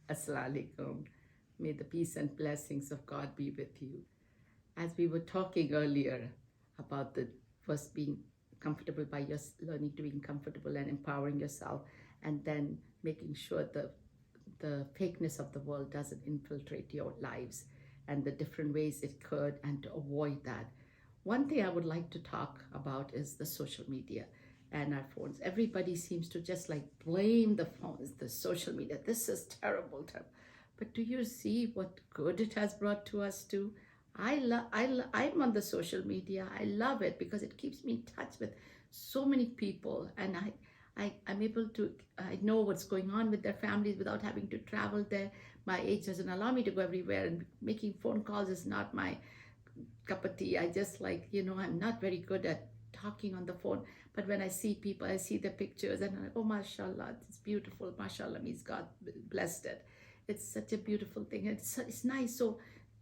Assalamu alaikum. May the peace and blessings of God be with you. As we were talking earlier about the first being comfortable by your learning to being comfortable and empowering yourself, and then making sure the fakeness of the world doesn't infiltrate your lives and the different ways it could, and to avoid that. One thing I would like to talk about is the social media and our phones. Everybody seems to just like blame the phones, the social media. This is terrible, terrible. But do you see what good it has brought to us too? I'm on the social media. I love it because it keeps me in touch with so many people, and I'm able to, I know what's going on with their families without having to travel there. My age doesn't allow me to go everywhere, and making phone calls is not my cup of tea. I just like, I'm not very good at talking on the phone. But when I see people, I see the pictures, and I'm like, oh, mashallah, it's beautiful. Mashallah means God blessed it. It's such a beautiful thing. It's nice. So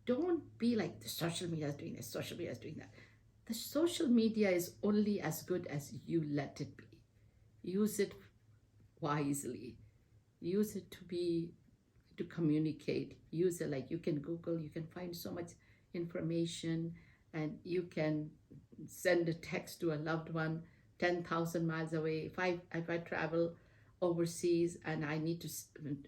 don't be like, the social media is doing this, social media is doing that. The social media is only as good as you let it be. Use it wisely. Use it to communicate. Use it like you can Google, you can find so much information, and you can send a text to a loved one 10,000 miles away. If I travel overseas and I need to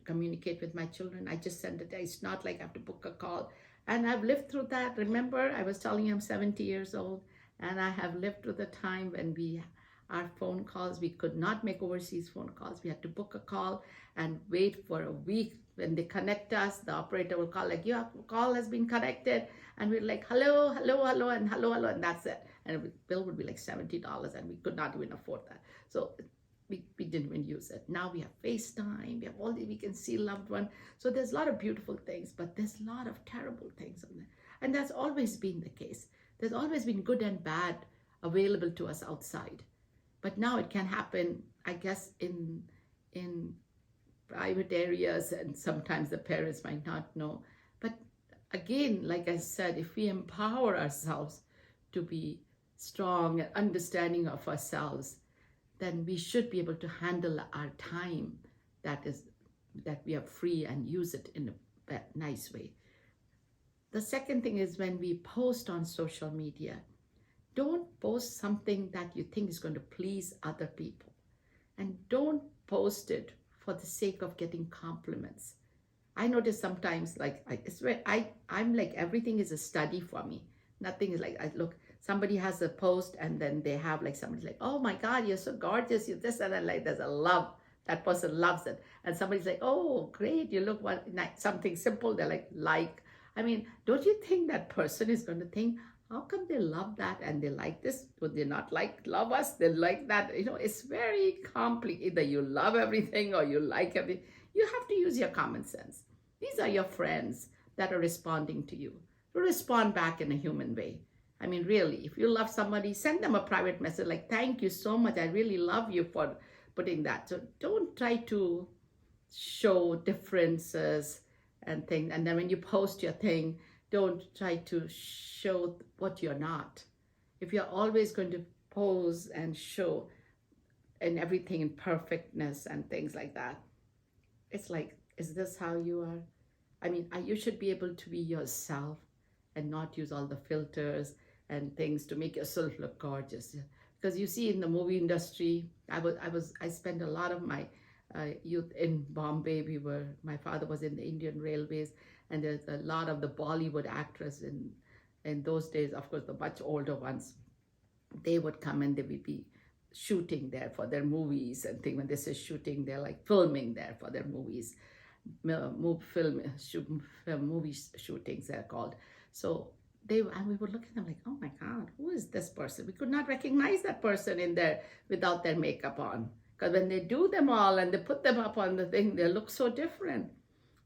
communicate with my children, I just send it. It's not like I have to book a call. And I've lived through that. Remember, I was telling you I'm 70 years old, and I have lived through the time when our phone calls, we could not make overseas phone calls. We had to book a call and wait for a week. When they connect us, the operator will call like, your call has been connected. And we're like, hello, hello, hello, and hello, hello, and that's it. And the bill would be like $70, and we could not even afford that. So we didn't even use it. Now we have FaceTime, we have all we can see loved one. So there's a lot of beautiful things, but there's a lot of terrible things on there. And that's always been the case. There's always been good and bad available to us outside. But now it can happen, I guess, in private areas, and sometimes the parents might not know. But again, like I said, if we empower ourselves to be strong and understanding of ourselves, then we should be able to handle our time that we are free, and use it in a nice way. The second thing is, when we post on social media, don't post something that you think is going to please other people. And don't post it for the sake of getting compliments. I notice sometimes, like, I'm like, everything is a study for me. Nothing is like, somebody has a post, and then they have like, somebody's like, oh my God, you're so gorgeous, you're this, and then like, there's a love. That person loves it. And somebody's like, oh, great, you look something simple. They're like, I mean, don't you think that person is going to think, how come they love that and they like this? Would they not love us? They like that. It's very complicated. Either you love everything or you like everything. You have to use your common sense. These are your friends that are responding to you. To respond back in a human way. I mean, really, if you love somebody, send them a private message like, thank you so much. I really love you for putting that. So don't try to show differences and things. And then when you post your thing, don't try to show what you're not. If you're always going to pose and show and everything in perfectness and things like that, it's like, is this how you are? I mean, you should be able to be yourself and not use all the filters and things to make yourself look gorgeous. Because you see, in the movie industry, I spent a lot of my youth in Bombay. My father was in the Indian Railways, and there's a lot of the Bollywood actors in those days, of course, the much older ones. They would come and they would be shooting there for their movies and things. When they say shooting, they're like filming there for their movies. Movie shootings, they're called. So we would look at them like, oh my God, who is this person? We could not recognize that person in there without their makeup on. Because when they do them all and they put them up on the thing, they look so different.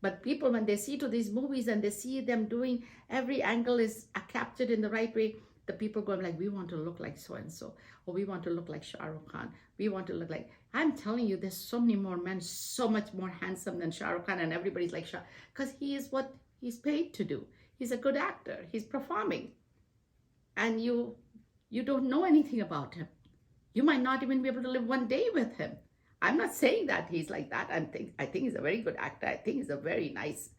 But people, when they see to these movies and they see them doing, every angle is captured in the right way, the people going like, we want to look like so-and-so, or we want to look like Shah Rukh Khan. We want to look like, I'm telling you, there's so many more men, so much more handsome than Shah Rukh Khan, and everybody's like Shah, because he is what he's paid to do. He's a good actor. He's performing. And you don't know anything about him. You might not even be able to live one day with him. I'm not saying that he's like that. I think he's a very good actor. I think he's a very nice.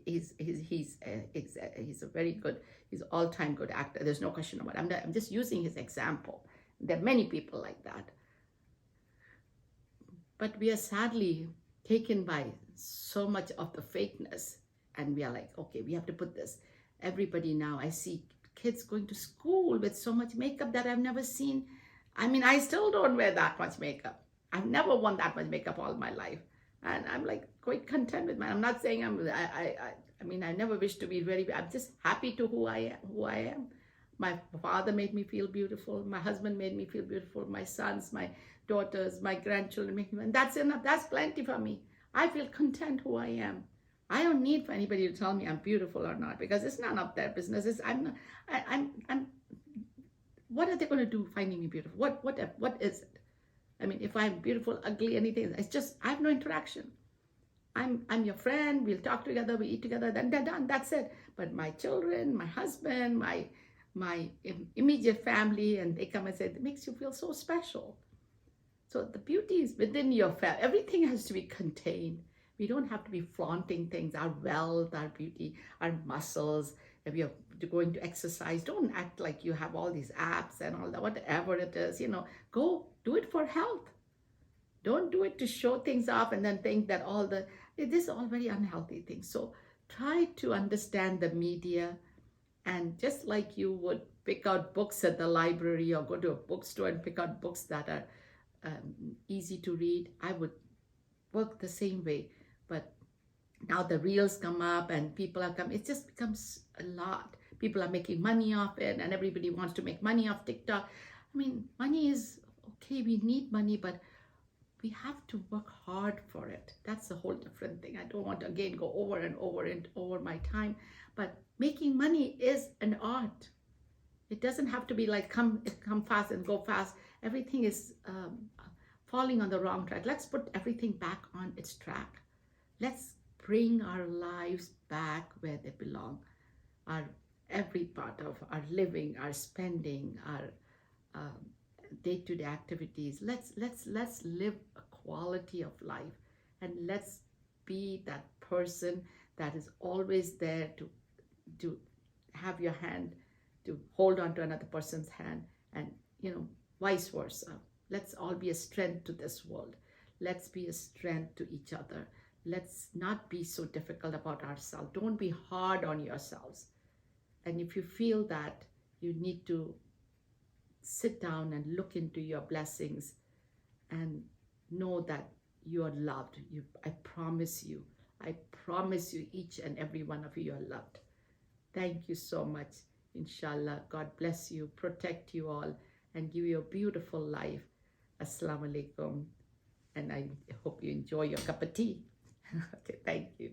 He's a very good. He's all-time good actor. There's no question about it. I'm just using his example. There are many people like that. But we are sadly taken by so much of the fakeness, and we are like, okay, we have to put this. Everybody now, I see kids going to school with so much makeup that I've never seen. I mean, I still don't wear that much makeup. I've never worn that much makeup all my life, and I'm like quite content with mine. I'm not saying I mean, I never wish to be very. I'm just happy to who I am. Who I am. My father made me feel beautiful. My husband made me feel beautiful. My sons, my daughters, my grandchildren make me, and that's enough. That's plenty for me. I feel content who I am. I don't need for anybody to tell me I'm beautiful or not, because it's none of their business. I'm. What are they going to do finding me beautiful? What is it? I mean, if I'm beautiful, ugly, anything, it's just, I have no interaction. I'm your friend. We'll talk together. We eat together. Then they're done. That's it. But my children, my husband, my immediate family, and they come and say, it makes you feel so special. So the beauty is within your family. Everything has to be contained. We don't have to be flaunting things, our wealth, our beauty, our muscles. If you're going to exercise, don't act like you have all these apps and all that, whatever it is, go do it for health. Don't do it to show things off and then think that this is all very unhealthy things. So try to understand the media, and just like you would pick out books at the library or go to a bookstore and pick out books that are easy to read, I would work the same way. But now the reels come up and people are coming, it just becomes a lot. People are making money off it, and everybody wants to make money off TikTok. I mean, money is okay, we need money, but we have to work hard for it. That's a whole different thing. I don't want to again go over and over my time, but making money is an art. It doesn't have to be like come fast and go fast. Everything is falling on the wrong track. Let's put everything back on its track. Let's bring our lives back where they belong. Every part of our living, our spending, our day-to-day activities. Let's live a quality of life, and let's be that person that is always there to have your hand, to hold on to another person's hand, and vice versa. Let's all be a strength to this world. Let's be a strength to each other. Let's not be so difficult about ourselves. Don't be hard on yourselves. And if you feel that you need to sit down and look into your blessings and know that you are loved. I promise you, each and every one of you are loved. Thank you so much. Inshallah, God bless you, protect you all, and give you a beautiful life. Assalamu alaikum. And I hope you enjoy your cup of tea. Okay, thank you.